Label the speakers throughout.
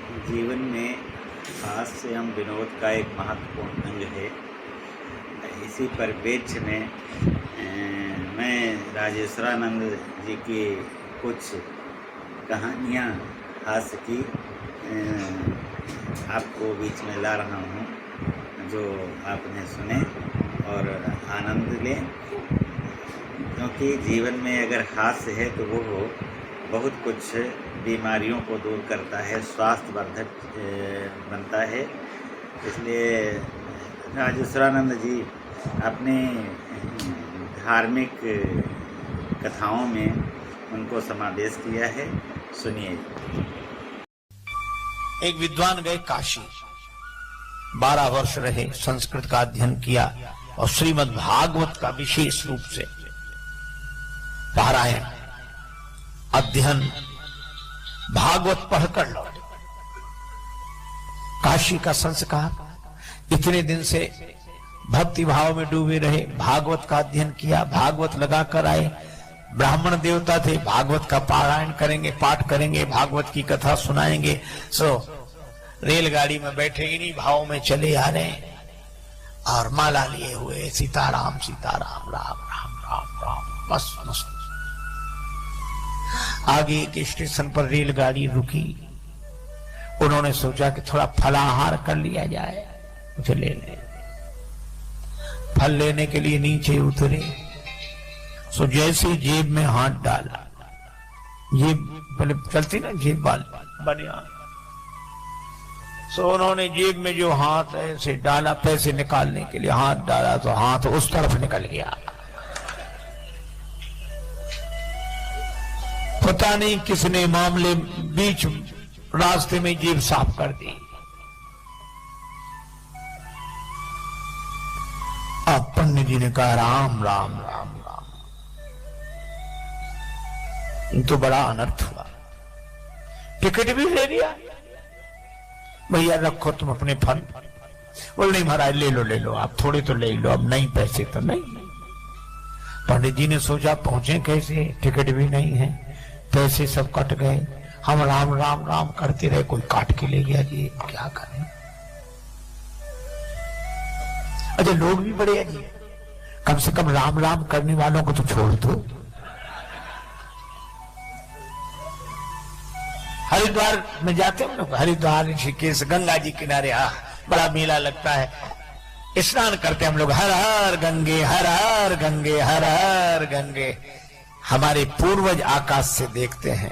Speaker 1: जीवन में हास्य एवं विनोद का एक महत्वपूर्ण अंग है। इसी परिप्रेक्ष्य में मैं राजेश्वरानंद जी की कुछ कहानियाँ हास्य की आपको बीच में ला रहा हूँ, जो आपने सुने और आनंद लें, क्योंकि जीवन में अगर हास्य है तो वो बहुत कुछ बीमारियों को दूर करता है, स्वास्थ्यवर्धक बनता है। इसलिए राजेश्वरानंद जी अपने धार्मिक कथाओं में उनको समावेश किया है। सुनिए।
Speaker 2: एक विद्वान गए काशी, 12 वर्ष रहे, संस्कृत का अध्ययन किया और श्रीमद् भागवत का विशेष रूप से पारायण अध्ययन भागवत पढ़कर लौटे। काशी का संस्कार, इतने दिन से भक्ति भाव में डूबे रहे, भागवत का अध्ययन किया, भागवत लगा कर आए। ब्राह्मण देवता थे, भागवत का पारायण करेंगे, पाठ करेंगे, भागवत की कथा सुनाएंगे। रेलगाड़ी में बैठे इन्हीं भाव में चले आ रहे हैं और माला लिए हुए सीताराम सीताराम राम राम राम राम, बस मस्त। आगे एक स्टेशन पर रेलगाड़ी रुकी, उन्होंने सोचा कि थोड़ा फलाहार कर लिया जाए, मुझे ले ले। फल लेने के लिए नीचे उतरे, सो जैसे जेब में हाथ डाला, जेब पहले चलती ना जेब बनियान, सो उन्होंने जेब में जो हाथ ऐसे डाला, पैसे निकालने के लिए हाथ डाला तो हाथ उस तरफ निकल गया। पता नहीं किसने मामले बीच रास्ते में जेब साफ कर दी। अब पंडित जी ने कहा राम राम राम राम, तो बड़ा अनर्थ हुआ। टिकट भी ले लिया, भैया रखो तुम अपने फल। बोल नहीं महाराज ले लो आप, थोड़े तो ले लो, अब नहीं पैसे तो नहीं। पंडित जी ने सोचा पहुंचे कैसे, टिकट भी नहीं है, पैसे सब कट गए, हम राम राम राम करते रहे, कोई काट के ले गया जी, क्या करें। अच्छा लोग भी बड़े अजीब, कम से कम राम राम करने वालों को तो छोड़ दो। हरिद्वार में जाते हैं लोग, हरिद्वार ऋषिकेश गंगा जी किनारे, बड़ा मेला लगता है, स्नान करते हम लोग, हर हर गंगे हर हर गंगे हर हर गंगे। हमारे पूर्वज आकाश से देखते हैं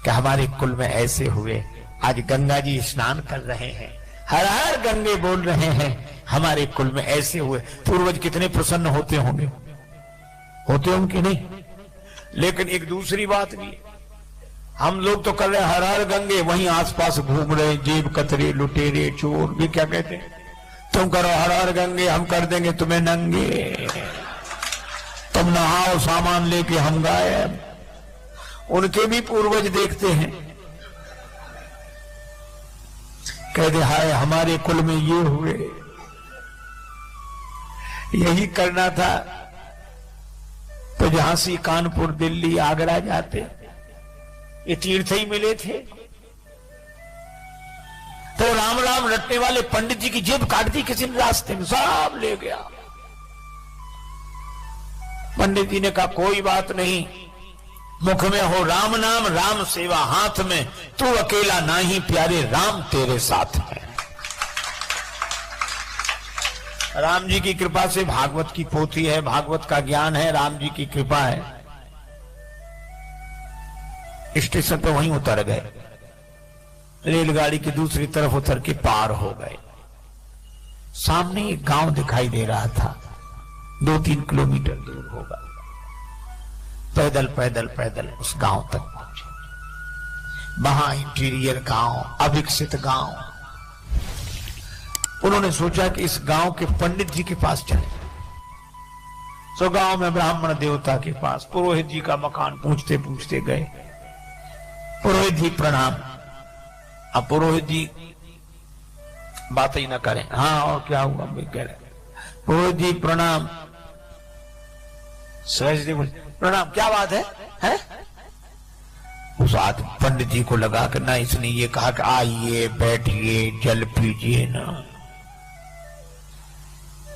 Speaker 2: कि हमारे कुल में ऐसे हुए, आज गंगा जी स्नान कर रहे हैं, हर हर गंगे बोल रहे हैं, हमारे कुल में ऐसे हुए। पूर्वज कितने प्रसन्न होते होंगे, होते होंगे नहीं। लेकिन एक दूसरी बात भी, हम लोग तो कर रहे हैं हर हर गंगे, वहीं आसपास घूम रहे जेब कतरे लुटेरे चोर भी, क्या कहते हैं, तुम करो हर हर गंगे, हम कर देंगे तुम्हें नंगे, तुम नहाओ सामान लेके हम गायब। उनके भी पूर्वज देखते हैं, कहते हाय हमारे कुल में ये हुए। यही करना था तो झांसी कानपुर दिल्ली आगरा जाते, ये तीर्थ ही मिले थे। तो राम राम रटने वाले पंडित जी की जेब काट दी किसी ने रास्ते में, सब ले गया। पंडित जी ने कहा कोई बात नहीं, मुख में हो राम नाम, राम सेवा हाथ में, तू अकेला नहीं प्यारे, राम तेरे साथ है। राम जी की कृपा से भागवत की पोथी है, भागवत का ज्ञान है, राम जी की कृपा है। स्टेशन पे वहीं उतर गए, रेलगाड़ी की दूसरी तरफ उतर के पार हो गए। सामने एक गांव दिखाई दे रहा था, 2-3 किलोमीटर दूर होगा। पैदल पैदल पैदल उस गांव तक पहुंचे। वहां इंटीरियर गांव, अविकसित गांव। उन्होंने सोचा कि इस गांव के पंडित जी के पास चले। सो गांव में ब्राह्मण देवता के पास पुरोहित जी का मकान पूछते पूछते गए। पुरोहित जी प्रणाम। अब पुरोहित जी बात ही ना करें, हाँ और क्या हुआ मैं कह रहे, पुरोहित जी प्रणाम। सहज जी बोले प्रणाम, क्या बात है? उस आदमी पंडित जी को लगा कि ना, इसने ये कहा कि आइए बैठिए जल पीजिए ना,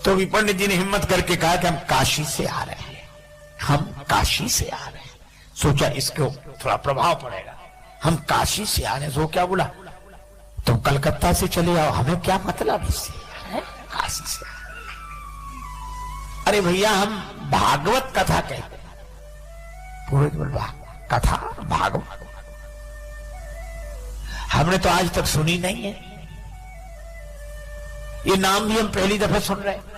Speaker 2: तो भी पंडित जी ने हिम्मत करके कहा कि हम काशी से आ रहे हैं, हम काशी से आ रहे हैं। सोचा इसको थोड़ा प्रभाव पड़ेगा, हम काशी से आ रहे हैं। तो क्या बोला, तुम कलकत्ता से चले आओ, हमें क्या मतलब इससे, काशी से। अरे भैया हम भागवत कथा कहते हैं। पुरोहित बोल, कथा भागवत हमने तो आज तक सुनी नहीं है, ये नाम भी हम पहली दफा सुन रहे हैं।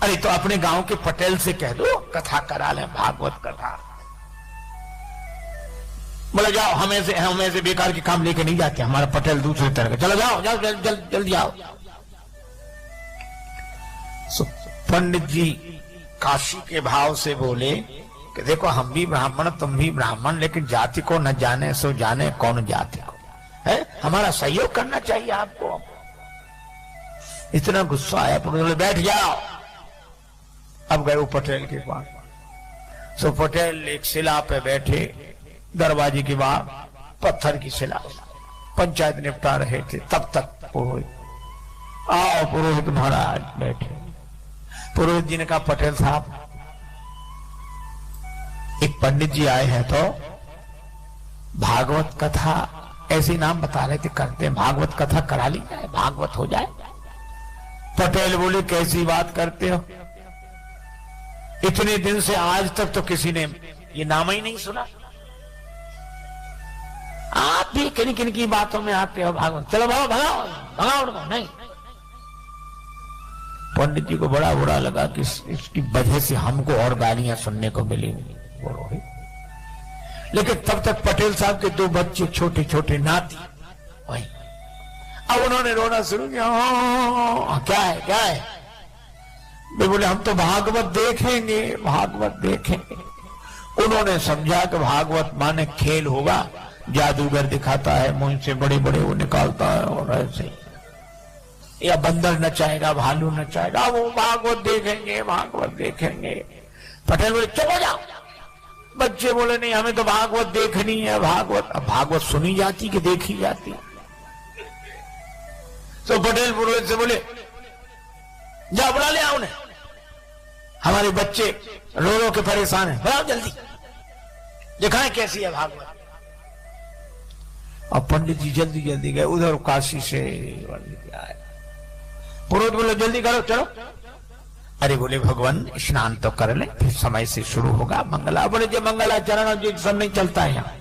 Speaker 2: अरे तो अपने गांव के पटेल से कह दो कथा करा लें, भागवत कथा। बोले जाओ, हमें से बेकार के काम लेके नहीं जाते, हमारा पटेल दूसरे तरह का, चलो जाओ जाओ जल्दी आओ। पंडित जी काशी के भाव से बोले कि देखो हम भी ब्राह्मण तुम भी ब्राह्मण, लेकिन जाति को न जाने सो जाने कौन जाति को है, हमारा सहयोग करना चाहिए आपको। इतना गुस्सा आया, बोले बैठ जाओ। अब गए वो पटेल के पास। सो पटेल एक शिला पे बैठे, दरवाजे के बाहर पत्थर की शिला, पंचायत निपटा रहे थे। तब तक पुरोहित, आओ पुरोहित महाराज बैठे। पुरोहित जी ने कहा, पटेल साहब एक पंडित जी आए हैं तो भागवत कथा ऐसे नाम बता रहे थे, करते हैं भागवत कथा करा ली जाए, भागवत हो जाए। पटेल बोले, कैसी बात करते हो, इतने दिन से आज तक तो किसी ने ये नाम ही नहीं सुना, आप भी किन किन की बातों में आते हो भागवत, चलो भगाओ भगाओ भगाओ उनको। नहीं, पंडित जी को बड़ा बुरा लगा कि इसकी वजह से हमको और गालियां सुनने को मिलेंगी। लेकिन तब तक पटेल साहब के दो बच्चे छोटे छोटे नाती वही, अब उन्होंने रोना शुरू किया, क्या है क्या है। वे बोले, हम तो भागवत देखेंगे, भागवत देखेंगे। उन्होंने समझा कि भागवत माने खेल होगा, जादूगर दिखाता है, मुंह से बड़े बड़े वो निकालता है और ऐसे, या बंदर नचाएगा भालू नचाएगा, वो भागवत देखेंगे भागवत देखेंगे। पटेल बोले, चलो जाओ। बच्चे बोले, नहीं हमें तो भागवत देखनी है, भागवत। अब भागवत सुनी जाती कि देखी जाती। तो पटेल पुरोहित से बोले, जाओ बुला ले आओ उन्हें, हमारे बच्चे रो रो के परेशान है, बुलाओ जल्दी, दिखाएं कैसी है भागवत। अब पंडित जी जल्दी जल्दी गए, उधर काशी से आए। पुरोहित बोले, जल्दी करो चलो। अरे बोले, भगवान स्नान तो कर ले, फिर समय से शुरू होगा मंगला। बोले, जो मंगलाचरण जी सब नहीं चलता है यहाँ।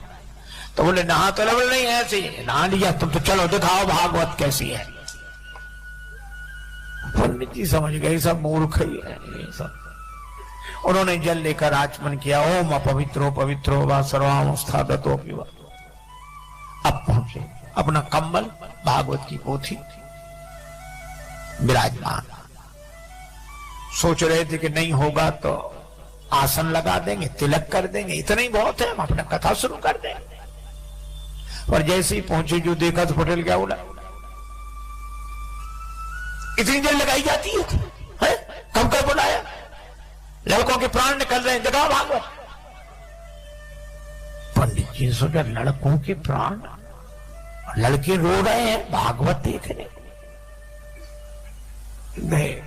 Speaker 2: तो बोले, नहा तो बोले, नहीं ऐसे नहा लिया तुम तो, चलो दिखाओ भागवत कैसी है। पंडित जी समझ गए सब मूर्ख ही है ये सब। उन्होंने जल लेकर आचमन किया, ओम अपवित्रो पवित्रो वा सर्वावस्थागतो। अब पहुंचे, अपना कंबल भागवत की पोथी विराजमान। सोच रहे थे कि नहीं होगा तो आसन लगा देंगे, तिलक कर देंगे, इतना ही बहुत है, हम अपना कथा शुरू कर देंगे। और जैसे ही पहुंचे, जो देखा तो पटेल क्या बोला, इतनी देर लगाई जाती है, कब कर बुलाया, लड़कों के प्राण निकल रहे हैं, दिखाओ भागवत। पंडित जी ने सोचा, लड़कों के प्राण, लड़के रो रहे हैं, भागवत देख रहे गए।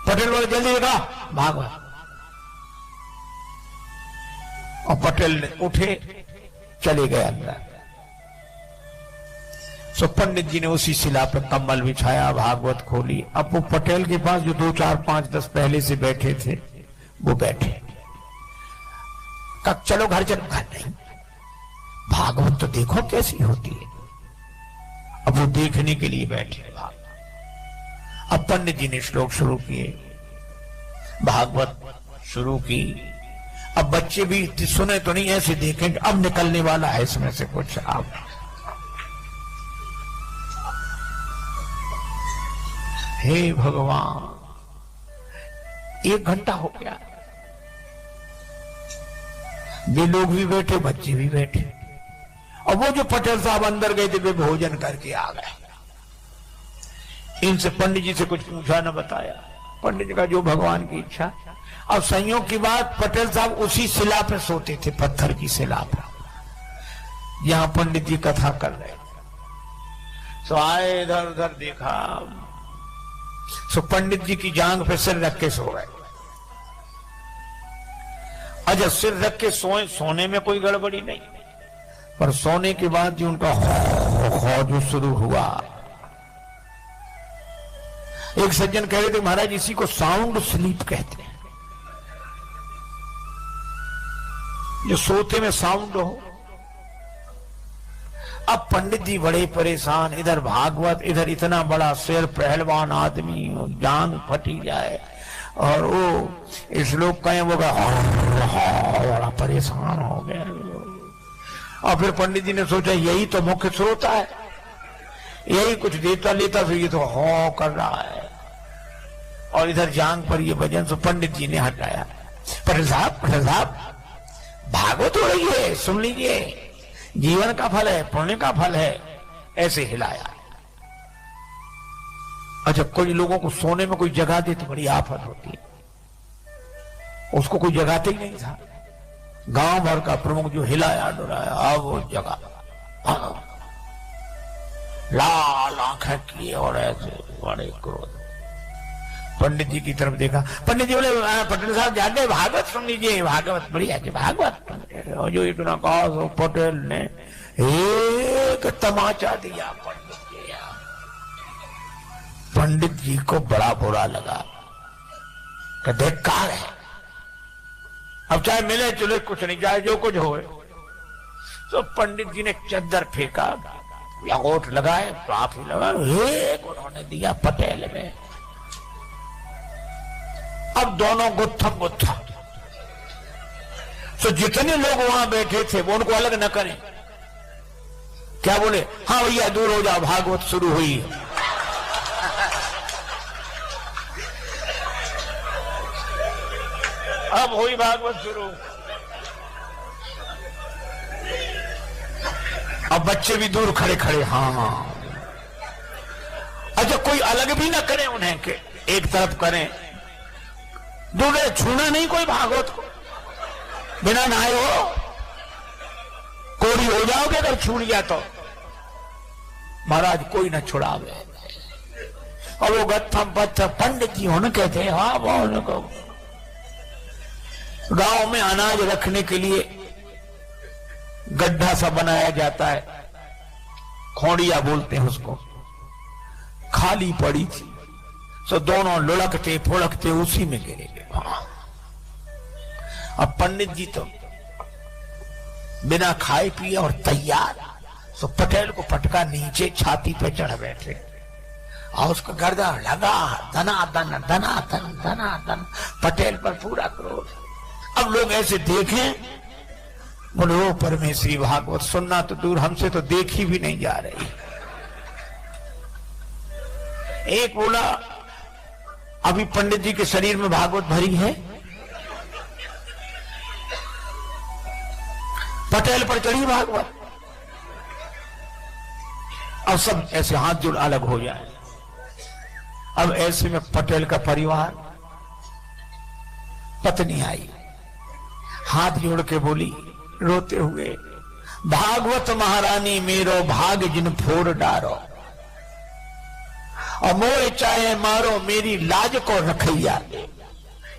Speaker 2: पटेल बोले, जल्दी दिखा भागवत। और पटेल ने उठे, चले गए अंदर। सो पंडित जी ने उसी शिला पे कम्बल बिछाया, भागवत खोली। अब वो पटेल के पास जो 2 4 5 10 पहले से बैठे थे, वो बैठे। कब चलो घर चलो, घर नहीं, भागवत तो देखो कैसी होती है। अब वो देखने के लिए बैठे। अब पंडित जी ने श्लोक शुरू किए, भागवत शुरू की। अब बच्चे भी सुने तो नहीं, ऐसे देखेंगे अब निकलने वाला है इसमें से कुछ। अब हे भगवान, 1 घंटा हो गया, वे लोग भी बैठे, बच्चे भी बैठे। और वो जो पटेल साहब अंदर गए थे, वे भोजन करके आ गए। इनसे पंडित जी से कुछ पूछा न बताया। पंडित जी का जो भगवान की इच्छा। अब संयोग की बात, पटेल साहब उसी शिला पे सोते थे, पत्थर की शिला पर, यहां पंडित जी कथा कर रहे। सो आए, इधर उधर देखा, सो पंडित जी की जांघ पे सिर रख के सो गए। अच्छा, सिर रख के सोए, सोने में कोई गड़बड़ी नहीं, पर सोने के बाद जो उनका खौ जो शुरू हुआ, एक सज्जन कह रहे थे महाराज इसी को साउंड स्लीप कहते हैं, जो सोते में साउंड हो। अब पंडित जी बड़े परेशान, इधर भागवत, इधर इतना बड़ा शेर पहलवान आदमी, जान फटी जाए, और वो इस लोग कहें वो बड़ा परेशान हो गए। और फिर पंडित जी ने सोचा यही तो मुख्य श्रोता है, यही कुछ देता लेता, फिर ये तो हो कर रहा है, और इधर जांग पर ये भजन, सो पंडित जी ने हटाया। पटेल साहब भागवत हो रही है, सुन लीजिए, जीवन का फल है, पुण्य का फल है, ऐसे हिलाया। अच्छा, कोई लोगों को सोने में कोई जगा दे तो बड़ी आफत होती है, उसको कोई जगाते ही नहीं था। गांव भर का प्रमुख जो हिलाया डुलाया, अब वो जगा, लाल आंखें किए और ऐसे बड़े क्रोध। पंडित जी की तरफ देखा, पंडित जी बोले पटेल साहब जाके भागवत सुन लीजिए, भागवत बढ़िया है भागवत। और जो इतना कहा तो पटेल ने एक तमाचा दिया पंडित जी को बड़ा बुरा लगा कि धिक्कार है, अब चाहे मिले चुले कुछ नहीं, चाहे जो कुछ हो। तो पंडित जी ने चद्दर फेंका, अंगूठ लगाए, आप ही लगा, एक उन्होंने दिया पटेल में। अब दोनों गुत्थम गुत्था, तो जितने लोग वहां बैठे थे वो उनको अलग न करें, क्या बोले, हाँ भैया दूर हो जाओ, भागवत शुरू हुई। अब हुई भागवत शुरू। अब बच्चे भी दूर खड़े खड़े, हाँ। अच्छा, कोई अलग भी ना करें उन्हें के एक तरफ करें, दूसरे छूना नहीं कोई भागवत को, बिना नहाए हो कोरी हो जाओगे अगर छूट गया तो। महाराज कोई न छुड़ावे, और वो गत्थम पत्थर पंडित जी होने कहते हैं, हाँ बोल को। गांव में अनाज रखने के लिए गड्ढा सा बनाया जाता है, खोड़िया बोलते हैं उसको, खाली पड़ी थी, तो दोनों लुढ़कते फुड़कते उसी में गिरे गए। अब पंडित जी तो बिना खाए पिए और तैयार, तो पटेल को पटका नीचे छाती पे चढ़ बैठे, और उसका गर्दन लगा, धनाधन धनाधन धनाधन, पटेल पर पूरा क्रोध। अब लोग ऐसे देखें, बोले ओ परमेश्वरी, भागवत सुनना तो दूर, हमसे तो देखी भी नहीं जा रही। एक बोला अभी पंडित जी के शरीर में भागवत भरी है, पटेल पर चढ़ी भागवत। अब सब ऐसे हाथ जोड़ अलग हो जाए। अब ऐसे में पटेल का परिवार, पत्नी आई, हाथ जोड़ के बोली रोते हुए, भागवत महारानी मेरो भाग जिन फोड़ डारो, और मोए चाहे मारो मेरी लाज को रखैया।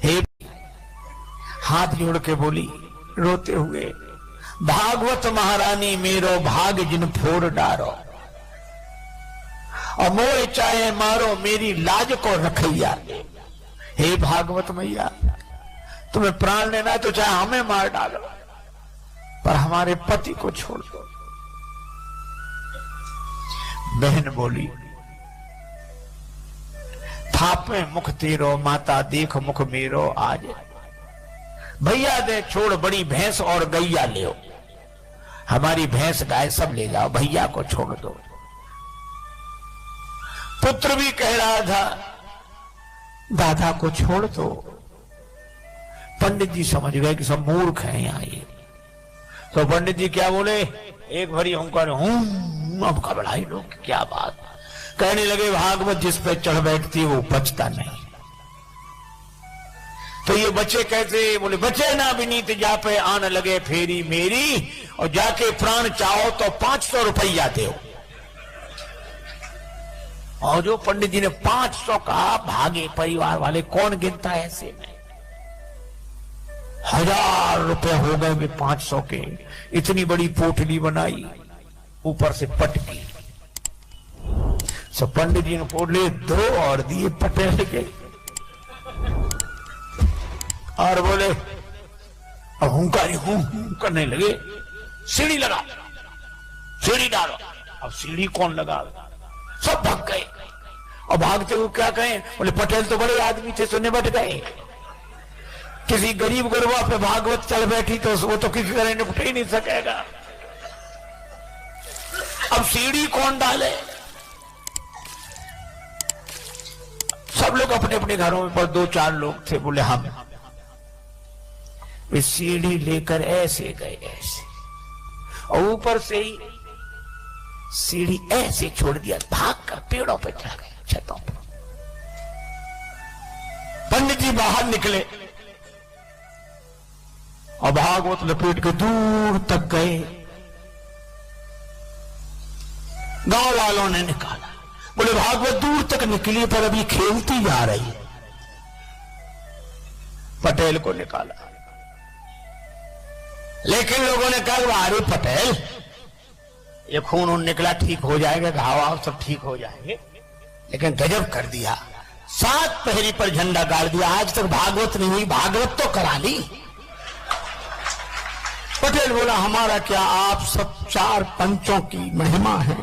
Speaker 2: हे, हाथ जोड़ के बोली रोते हुए, भागवत महारानी मेरो भाग जिन फोड़ डारो, और मोए चाहे मारो मेरी लाज को रखैया। हे भागवत मैया, तुम्हें प्राण लेना है तो चाहे हमें मार डालो, पर हमारे पति को छोड़ दो। बहन बोली, थापे मुख तेरो माता देख मुख मेरो आज, भैया दे छोड़ बड़ी भैंस और गैया ले, हमारी भैंस गाय सब ले जाओ, भैया को छोड़ दो। पुत्र भी कह रहा था दादा को छोड़ दो। पंडित जी समझ गए कि सब मूर्ख हैं यहाँ ये, तो पंडित जी क्या बोले, एक भरी हुंकार, अब घबराई लोग, क्या बात। कहने लगे भागवत जिस पे चढ़ बैठती है वो बचता नहीं। तो ये बच्चे कैसे? बोले बचे ना विनीत जा पे आन लगे फेरी मेरी, और जाके प्राण चाहो तो 500 रुपया दो। और जो पंडित जी ने 500 कहा, भागे परिवार वाले। कौन गिनता है ऐसे में? 1000 रुपए हो गए वे 500 के। इतनी बड़ी पोटली बनाई, ऊपर से पटकी। सब पंडित जी ने पोटली 2 और दिए पटेल के, और बोले अब हुंकारी हूं करने लगे। सीढ़ी लगा, सीढ़ी डालो। अब सीढ़ी कौन लगा? सब भाग गए। और भागते हुए क्या कहें? बोले पटेल तो बड़े आदमी थे, सुनने बैठ गए। किसी गरीब गुरबा पे भागवत चल बैठी तो वो तो किसी तरह निपट ही नहीं सकेगा। अब सीढ़ी कौन डाले? सब लोग अपने अपने घरों में, पर 2-4 लोग थे। बोले हम। वे सीढ़ी लेकर ऐसे गए, ऐसे, और ऊपर से ही सीढ़ी ऐसे छोड़ दिया, भागकर पेड़ों पे चढ़ गए, छतों पर। पंडित जी बाहर निकले और भागवत लपेट के दूर तक गए। गांव वालों ने निकाला। बोले भागवत दूर तक निकली पर अभी खेलती जा रही है। पटेल को निकाला, लेकिन लोगों ने कहा अरे पटेल, ये खून निकला, ठीक हो जाएगा, घाव सब ठीक हो जाएंगे। लेकिन गजब कर दिया, 7 पहरी पर झंडा गाड़ दिया। आज तक भागवत नहीं हुई, भागवत तो करा ली। पटेल बोला हमारा क्या, आप सब 4 पंचों की महिमा है।